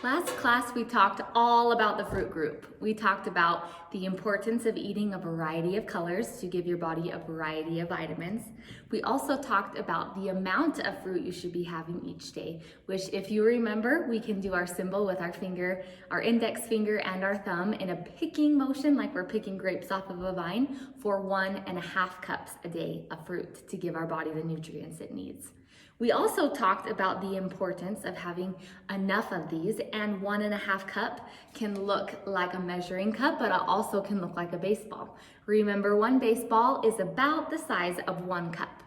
Last class, we talked all about the fruit group. We talked about the importance of eating a variety of colors to give your body a variety of vitamins. We also talked about the amount of fruit you should be having each day, which if you remember, we can do our symbol with our finger, our index finger and our thumb in a picking motion like we're picking grapes off of a vine for 1.5 cups a day of fruit to give our body the nutrients it needs. We also talked about the importance of having enough of these, and 1.5 cup can look like a measuring cup, but it also can look like a baseball. Remember, one baseball is about the size of 1 cup.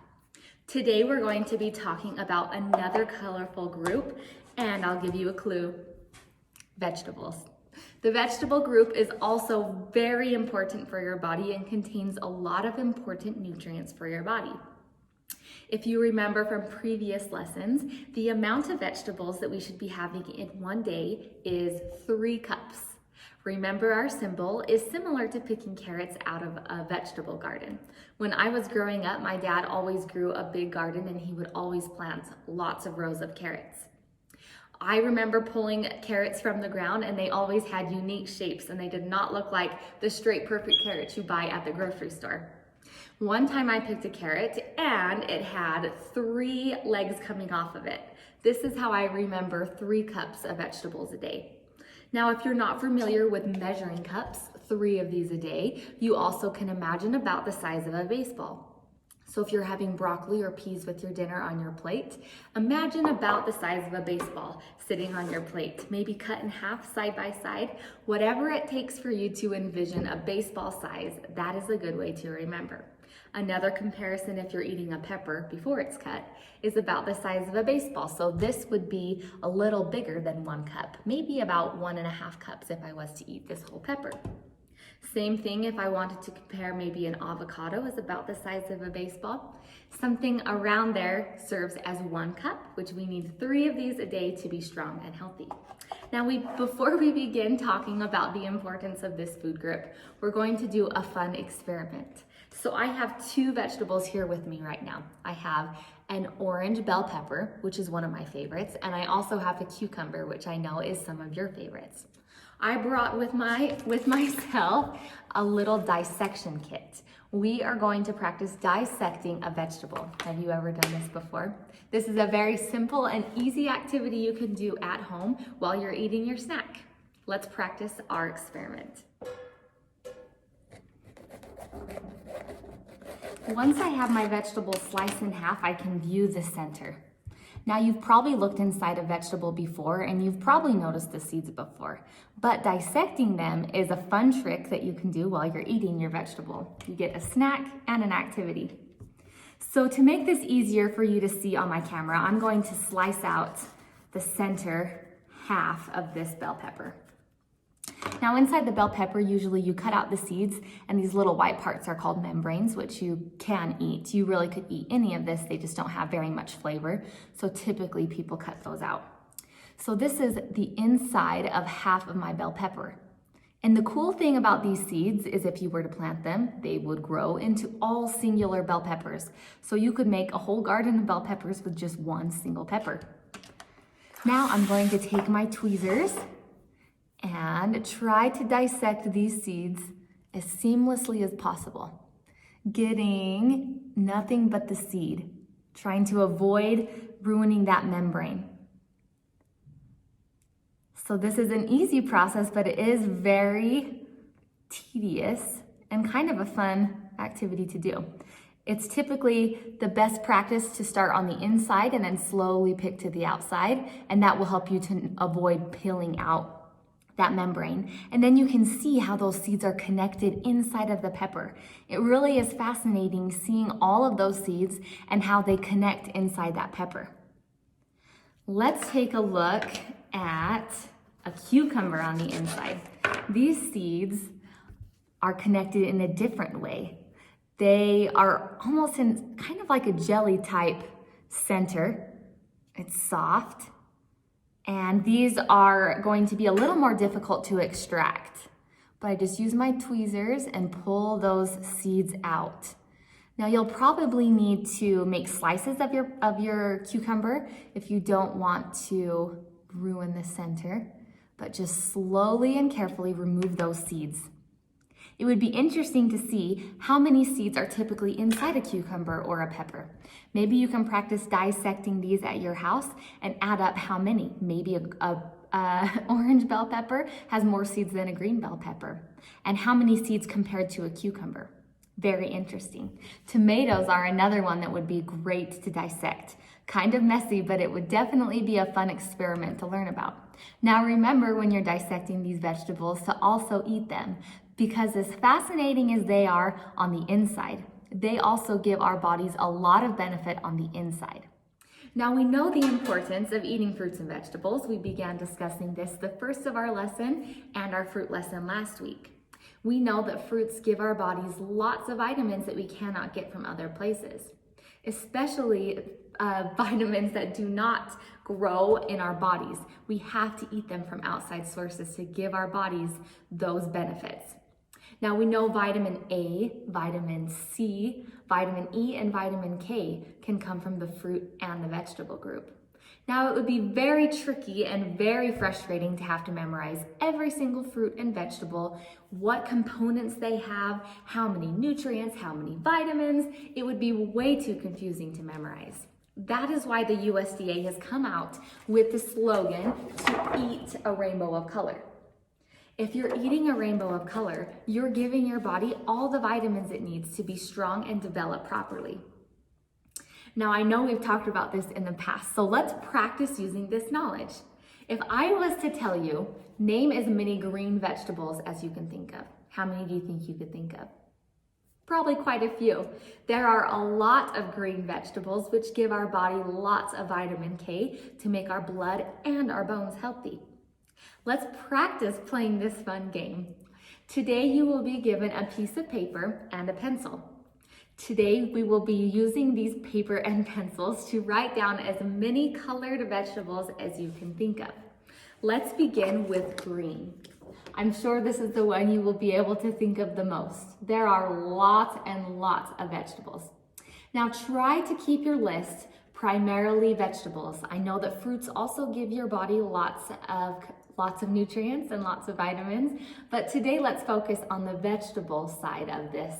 Today we're going to be talking about another colorful group, and I'll give you a clue: vegetables. The vegetable group is also very important for your body and contains a lot of important nutrients for your body. If you remember from previous lessons, the amount of vegetables that we should be having in one day is 3 cups. Remember, our symbol is similar to picking carrots out of a vegetable garden. When I was growing up, my dad always grew a big garden and he would always plant lots of rows of carrots. I remember pulling carrots from the ground and they always had unique shapes and they did not look like the straight perfect carrots you buy at the grocery store. One time I picked a carrot and it had 3 legs coming off of it. This is how I remember 3 cups of vegetables a day. Now, if you're not familiar with measuring cups, 3 of these a day, you also can imagine about the size of a baseball. So if you're having broccoli or peas with your dinner on your plate, imagine about the size of a baseball sitting on your plate, maybe cut in half side by side. Whatever it takes for you to envision a baseball size, that is a good way to remember. Another comparison, if you're eating a pepper before it's cut, is about the size of a baseball. So this would be a little bigger than 1 cup, maybe about 1.5 cups if I was to eat this whole pepper. Same thing if I wanted to compare, maybe an avocado is about the size of a baseball. Something around there serves as 1 cup, which we need 3 of these a day to be strong and healthy. Now, before we begin talking about the importance of this food group, we're going to do a fun experiment. So I have 2 vegetables here with me right now. I have an orange bell pepper, which is one of my favorites, and I also have a cucumber, which I know is some of your favorites. I brought with myself a little dissection kit. We are going to practice dissecting a vegetable. Have you ever done this before? This is a very simple and easy activity you can do at home while you're eating your snack. Let's practice our experiment. Once I have my vegetables sliced in half, I can view the center. Now, you've probably looked inside a vegetable before and you've probably noticed the seeds before, but dissecting them is a fun trick that you can do while you're eating your vegetable. You get a snack and an activity. So to make this easier for you to see on my camera, I'm going to slice out the center half of this bell pepper. Now, inside the bell pepper, usually you cut out the seeds, and these little white parts are called membranes, which you can eat. You really could eat any of this, they just don't have very much flavor. So typically people cut those out. So this is the inside of half of my bell pepper. And the cool thing about these seeds is if you were to plant them, they would grow into all singular bell peppers. So you could make a whole garden of bell peppers with just 1 single pepper. Now I'm going to take my tweezers and try to dissect these seeds as seamlessly as possible, getting nothing but the seed, trying to avoid ruining that membrane. So this is an easy process, but it is very tedious and kind of a fun activity to do. It's typically the best practice to start on the inside and then slowly pick to the outside, and that will help you to avoid peeling out that membrane. And then you can see how those seeds are connected inside of the pepper. It really is fascinating seeing all of those seeds and how they connect inside that pepper. Let's take a look at a cucumber on the inside. These seeds are connected in a different way. They are almost in kind of like a jelly type center. It's soft. And these are going to be a little more difficult to extract. But I just use my tweezers and pull those seeds out. Now you'll probably need to make slices of your cucumber if you don't want to ruin the center, but just slowly and carefully remove those seeds. It would be interesting to see how many seeds are typically inside a cucumber or a pepper. Maybe you can practice dissecting these at your house and add up how many. Maybe a orange bell pepper has more seeds than a green bell pepper. And how many seeds compared to a cucumber? Very interesting. Tomatoes are another one that would be great to dissect. Kind of messy, but it would definitely be a fun experiment to learn about. Now remember, when you're dissecting these vegetables, to also eat them, because as fascinating as they are on the inside, they also give our bodies a lot of benefit on the inside. Now we know the importance of eating fruits and vegetables. We began discussing this the first of our lesson and our fruit lesson last week. We know that fruits give our bodies lots of vitamins that we cannot get from other places, especially vitamins that do not grow in our bodies. We have to eat them from outside sources to give our bodies those benefits. Now we know vitamin A, vitamin C, vitamin E, and vitamin K can come from the fruit and the vegetable group. Now it would be very tricky and very frustrating to have to memorize every single fruit and vegetable, what components they have, how many nutrients, how many vitamins. It would be way too confusing to memorize. That is why the USDA has come out with the slogan, to eat a rainbow of color. If you're eating a rainbow of color, you're giving your body all the vitamins it needs to be strong and develop properly. Now, I know we've talked about this in the past, so let's practice using this knowledge. If I was to tell you, name as many green vegetables as you can think of, how many do you think you could think of? Probably quite a few. There are a lot of green vegetables which give our body lots of vitamin K to make our blood and our bones healthy. Let's practice playing this fun game. Today you will be given a piece of paper and a pencil. Today we will be using these paper and pencils to write down as many colored vegetables as you can think of. Let's begin with green. I'm sure this is the one you will be able to think of the most. There are lots and lots of vegetables. Now try to keep your list primarily vegetables. I know that fruits also give your body lots of nutrients and lots of vitamins, but today let's focus on the vegetable side of this.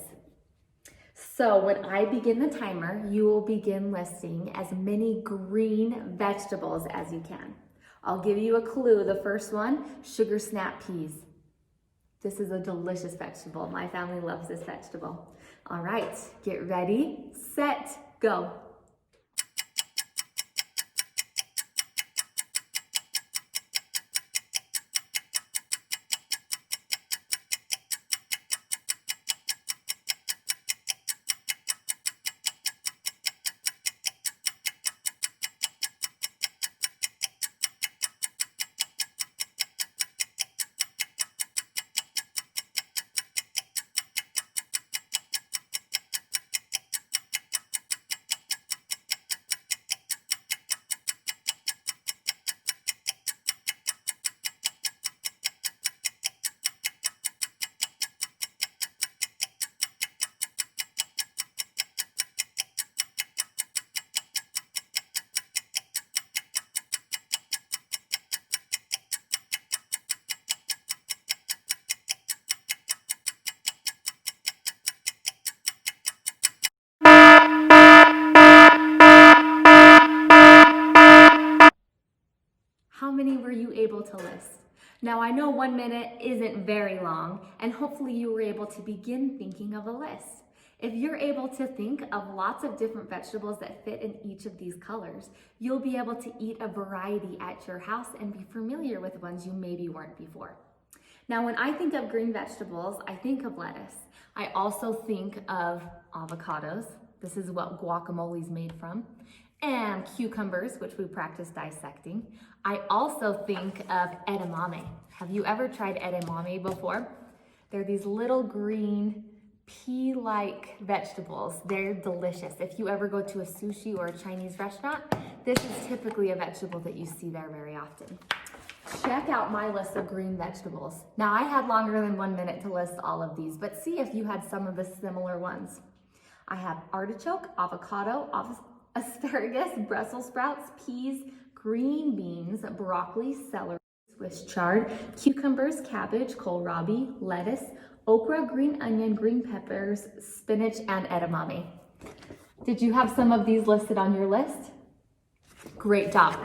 So when I begin the timer, you will begin listing as many green vegetables as you can. I'll give you a clue. The first one, sugar snap peas. This is a delicious vegetable. My family loves this vegetable. All right, get ready, set, go. How many were you able to list? Now I know 1 minute isn't very long, and hopefully you were able to begin thinking of a list. If you're able to think of lots of different vegetables that fit in each of these colors, you'll be able to eat a variety at your house and be familiar with ones you maybe weren't before. Now, when I think of green vegetables, I think of lettuce. I also think of avocados. This is what guacamole is made from. And cucumbers, which we practice dissecting. I also think of edamame. Have you ever tried edamame before? They're these little green pea-like vegetables. They're delicious. If you ever go to a sushi or a Chinese restaurant, this is typically a vegetable that you see there very often. Check out my list of green vegetables. Now, I had longer than 1 minute to list all of these, but see if you had some of the similar ones. I have artichoke, avocado, asparagus, Brussels sprouts, peas, green beans, broccoli, celery, Swiss chard, cucumbers, cabbage, kohlrabi, lettuce, okra, green onion, green peppers, spinach, and edamame. Did you have some of these listed on your list? Great job.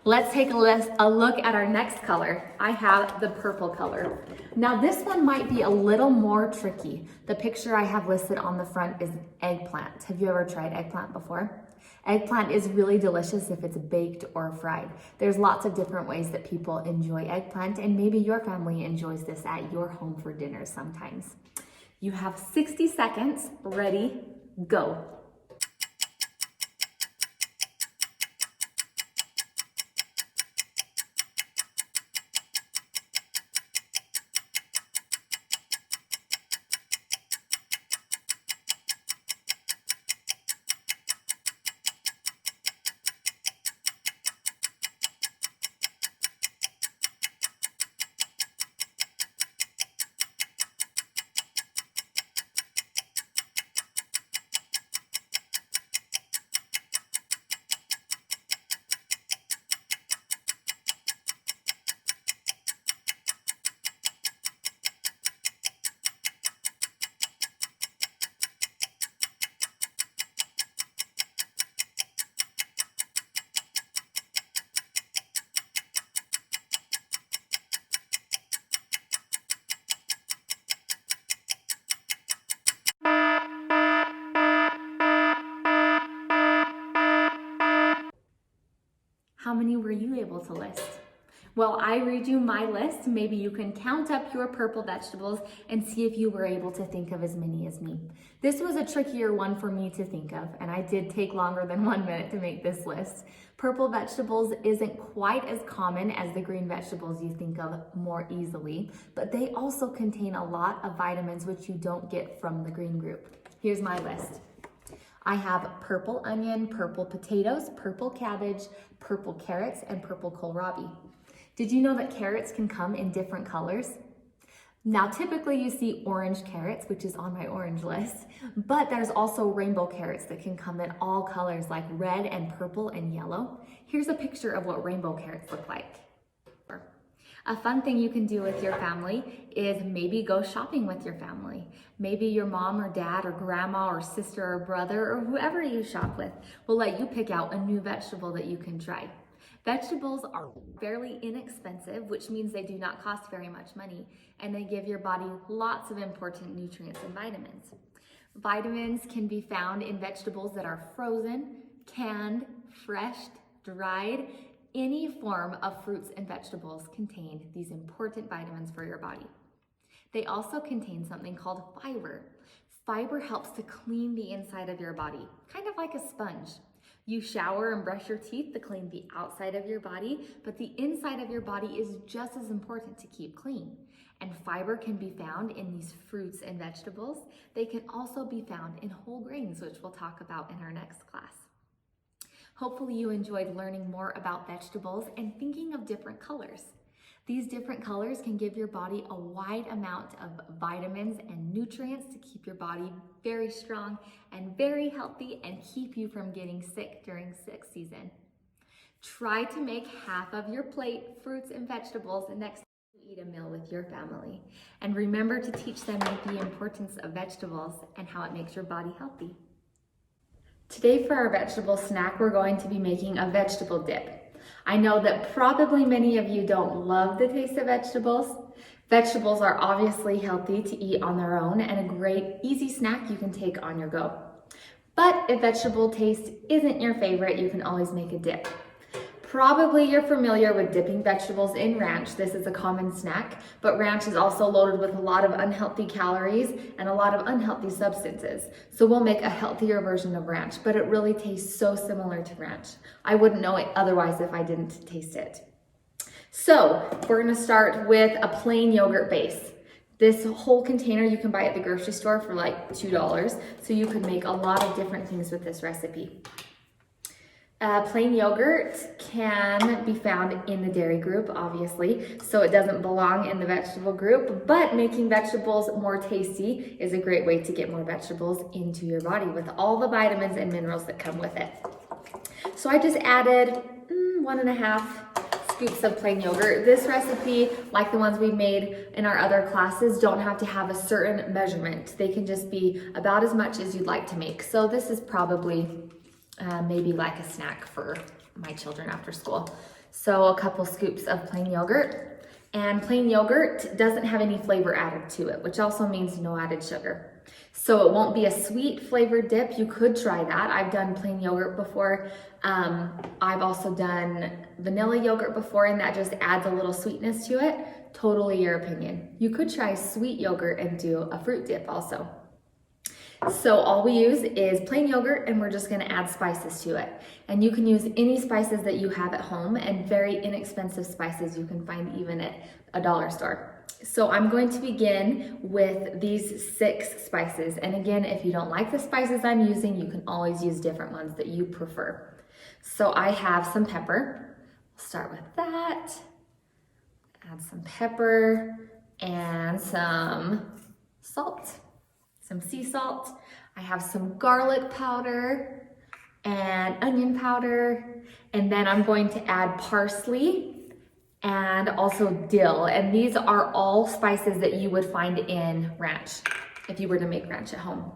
Let's take a look at our next color. I have the purple color. Now this one might be a little more tricky. The picture I have listed on the front is eggplant. Have you ever tried eggplant before? Eggplant is really delicious if it's baked or fried. There's lots of different ways that people enjoy eggplant, and maybe your family enjoys this at your home for dinner sometimes. You have 60 seconds. Ready, go. How many were you able to list? Well, I read you my list. Maybe you can count up your purple vegetables and see if you were able to think of as many as me. This was a trickier one for me to think of, and I did take longer than 1 minute to make this list. Purple vegetables isn't quite as common as the green vegetables you think of more easily, but they also contain a lot of vitamins which you don't get from the green group. Here's my list. I have purple onion, purple potatoes, purple cabbage, purple carrots, and purple kohlrabi. Did you know that carrots can come in different colors? Now, typically you see orange carrots, which is on my orange list, but there's also rainbow carrots that can come in all colors like red and purple and yellow. Here's a picture of what rainbow carrots look like. A fun thing you can do with your family is maybe go shopping with your family. Maybe your mom or dad or grandma or sister or brother or whoever you shop with will let you pick out a new vegetable that you can try. Vegetables are fairly inexpensive, which means they do not cost very much money, and they give your body lots of important nutrients and vitamins. Vitamins can be found in vegetables that are frozen, canned, fresh, dried. Any form of fruits and vegetables contain these important vitamins for your body. They also contain something called fiber. Fiber helps to clean the inside of your body, kind of like a sponge. You shower and brush your teeth to clean the outside of your body, but the inside of your body is just as important to keep clean. And fiber can be found in these fruits and vegetables. They can also be found in whole grains, which we'll talk about in our next class. Hopefully you enjoyed learning more about vegetables and thinking of different colors. These different colors can give your body a wide amount of vitamins and nutrients to keep your body very strong and very healthy and keep you from getting sick during sick season. Try to make half of your plate fruits and vegetables next time you eat a meal with your family. And remember to teach them the importance of vegetables and how it makes your body healthy. Today for our vegetable snack, we're going to be making a vegetable dip. I know that probably many of you don't love the taste of vegetables. Vegetables are obviously healthy to eat on their own and a great easy snack you can take on your go. But if vegetable taste isn't your favorite, you can always make a dip. Probably you're familiar with dipping vegetables in ranch. This is a common snack, but ranch is also loaded with a lot of unhealthy calories and a lot of unhealthy substances. So we'll make a healthier version of ranch, but it really tastes so similar to ranch. I wouldn't know it otherwise if I didn't taste it. So we're gonna start with a plain yogurt base. This whole container you can buy at the grocery store for like $2, so you can make a lot of different things with this recipe. Plain yogurt can be found in the dairy group, obviously, so it doesn't belong in the vegetable group, but making vegetables more tasty is a great way to get more vegetables into your body with all the vitamins and minerals that come with it. So I just added 1.5 scoops of plain yogurt. This recipe, like the ones we made in our other classes, don't have to have a certain measurement. They can just be about as much as you'd like to make. So this is probably maybe like a snack for my children after school. So a couple scoops of plain yogurt. And plain yogurt doesn't have any flavor added to it, which also means no added sugar. So it won't be a sweet flavored dip. You could try that. I've done plain yogurt before. I've also done vanilla yogurt before, and that just adds a little sweetness to it. Totally your opinion. You could try sweet yogurt and do a fruit dip also. So all we use is plain yogurt, and we're just gonna add spices to it. And you can use any spices that you have at home, and very inexpensive spices you can find even at a dollar store. So I'm going to begin with these 6 spices. And again, if you don't like the spices I'm using, you can always use different ones that you prefer. So I have some pepper. We'll start with that. Add some pepper and some salt. Some sea salt. I have some garlic powder and onion powder. And then I'm going to add parsley and also dill. And these are all spices that you would find in ranch if you were to make ranch at home.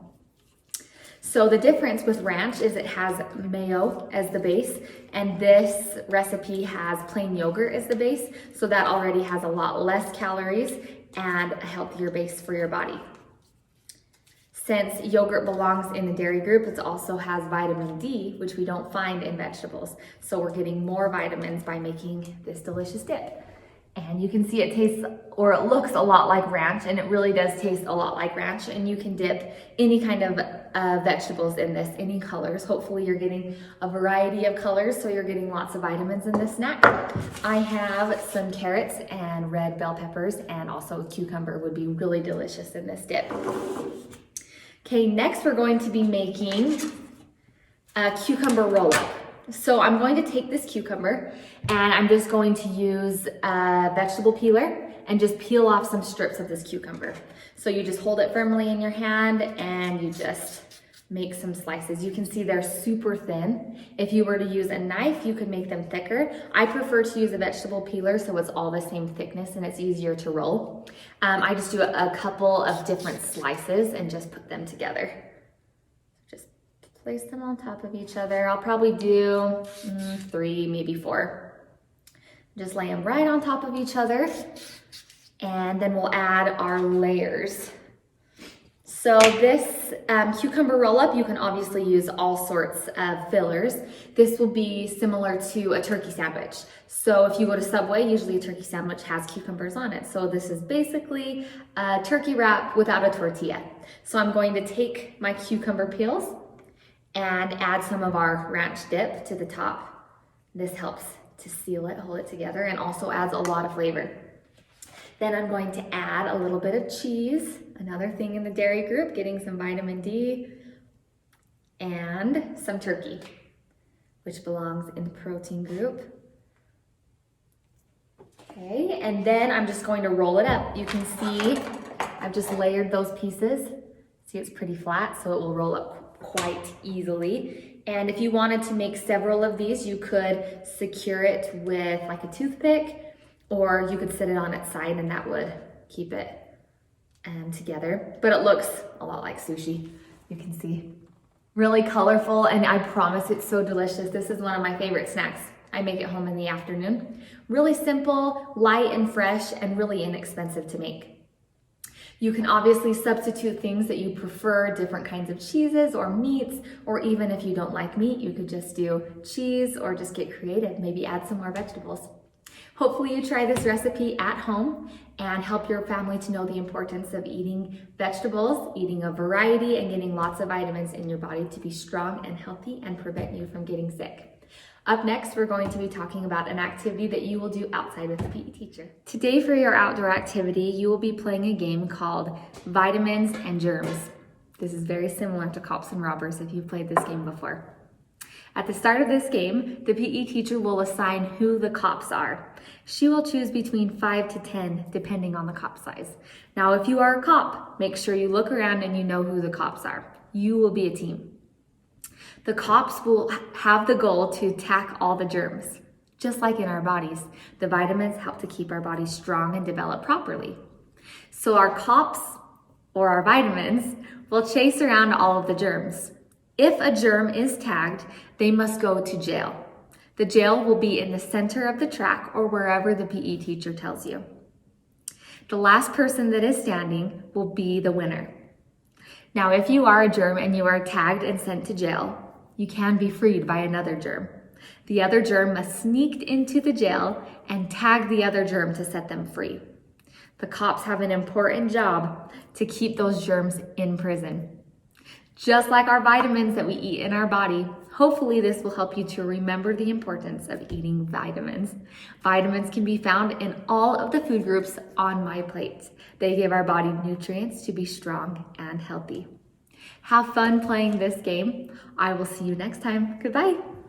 So the difference with ranch is it has mayo as the base, and this recipe has plain yogurt as the base. So that already has a lot less calories and a healthier base for your body. Since yogurt belongs in the dairy group, it also has vitamin D, which we don't find in vegetables. So we're getting more vitamins by making this delicious dip. And you can see it tastes, or it looks a lot like ranch, and it really does taste a lot like ranch. And you can dip any kind of vegetables in this, any colors. Hopefully you're getting a variety of colors, so you're getting lots of vitamins in this snack. I have some carrots and red bell peppers, and also a cucumber would be really delicious in this dip. Okay, next we're going to be making a cucumber roll-up. So I'm going to take this cucumber, and I'm just going to use a vegetable peeler and just peel off some strips of this cucumber. So you just hold it firmly in your hand and you just make some slices. You can see they're super thin. If you were to use a knife, you could make them thicker. I prefer to use a vegetable peeler so it's all the same thickness and it's easier to roll. I just do a couple of different slices and just put them together. Just place them on top of each other. I'll probably do 3, maybe 4. Just lay them right on top of each other, and then we'll add our layers. So this cucumber roll-up, you can obviously use all sorts of fillers. This will be similar to a turkey sandwich. So if you go to Subway, usually a turkey sandwich has cucumbers on it. So this is basically a turkey wrap without a tortilla. So I'm going to take my cucumber peels and add some of our ranch dip to the top. This helps to seal it, hold it together, and also adds a lot of flavor. Then I'm going to add a little bit of cheese, another thing in the dairy group, getting some vitamin D, and some turkey, which belongs in the protein group. Okay, and then I'm just going to roll it up. You can see I've just layered those pieces. See, it's pretty flat, so it will roll up quite easily. And if you wanted to make several of these, you could secure it with like a toothpick, or you could sit it on its side and that would keep it together. But it looks a lot like sushi, you can see. Really colorful, and I promise it's so delicious. This is one of my favorite snacks. I make it home in the afternoon. Really simple, light and fresh, and really inexpensive to make. You can obviously substitute things that you prefer, different kinds of cheeses or meats, or even if you don't like meat, you could just do cheese or just get creative, maybe add some more vegetables. Hopefully you try this recipe at home and help your family to know the importance of eating vegetables, eating a variety, and getting lots of vitamins in your body to be strong and healthy and prevent you from getting sick. Up next, we're going to be talking about an activity that you will do outside with the PE teacher. Today for your outdoor activity, you will be playing a game called Vitamins and Germs. This is very similar to Cops and Robbers if you've played this game before. At the start of this game, the PE teacher will assign who the cops are. She will choose between 5 to 10, depending on the cop size. Now, if you are a cop, make sure you look around and you know who the cops are. You will be a team. The cops will have the goal to attack all the germs. Just like in our bodies, the vitamins help to keep our bodies strong and develop properly. So our COPS, or our vitamins, will chase around all of the germs. If a germ is tagged, they must go to jail. The jail will be in the center of the track or wherever the PE teacher tells you. The last person that is standing will be the winner. Now, if you are a germ and you are tagged and sent to jail, you can be freed by another germ. The other germ must sneak into the jail and tag the other germ to set them free. The cops have an important job to keep those germs in prison. Just like our vitamins that we eat in our body, hopefully this will help you to remember the importance of eating vitamins. Vitamins can be found in all of the food groups on my plate. They give our body nutrients to be strong and healthy. Have fun playing this game. I will see you next time. Goodbye.